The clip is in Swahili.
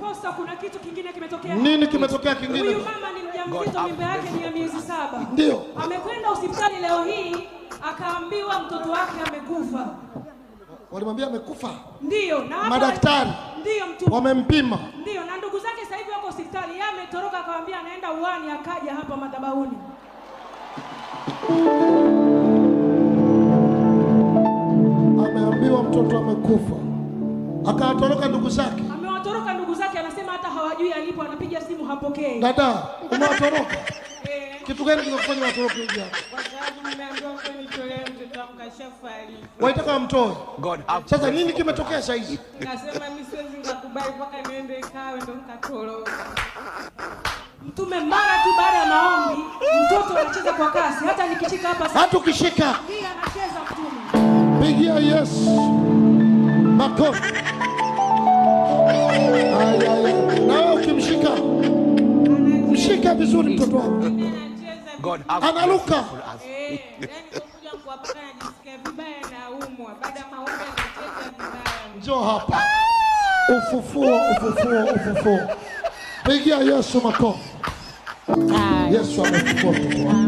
Posta, kuna kitu kingine kimetokea. Nini kimetokea kingine? Huyu mama ni mjamzito, mimba yake ni ya miezi 7. Ndio. Amekwenda hospitali leo hii akaambiwa mtoto wake amekufa. Walimwambia amekufa? Ndio, na madaktari ndio mtu wamempima. Ndio, na ndugu zake sasa hivi wako hospitali. Yeye ametoroka akamwambia anaenda uani, akaja hapa madhabahuni. Ameambiwa mtoto amekufa. Akawatoroka ndugu zake. Amewatoroka ndugu zake, anasema hata hawajui alipo, anapiga simu hapokei. Dada, umewatoroka? Kitu gani kinakufanya watoroke hivi hapa? Kwa sababu nimeambiwa nitolee mtoto wangu kashafariki. Waitaka wamtoe. Sasa nini kimetokea sasa hizi? Nasema mimi siwezi nikakubali mpaka niende ikawe ndo nikatoroka. Mtume mara tu baada ya maombi, mtoto anacheza kwa kasi. Hata nikishika hapa sasa. Hata ukishika. Ndiye anacheza mtume. Pigia Yesu makofi. Na ukimshika, mshika vizuri mtoto wako. Anaruka. Yaani kuja kuwapaka najisikia vibaya na umwa. Baada ya maombi anacheza vibaya. Njoo hapa. Ufufuo. Pigia Yesu makofi. Yesu amefufua mtoto wako.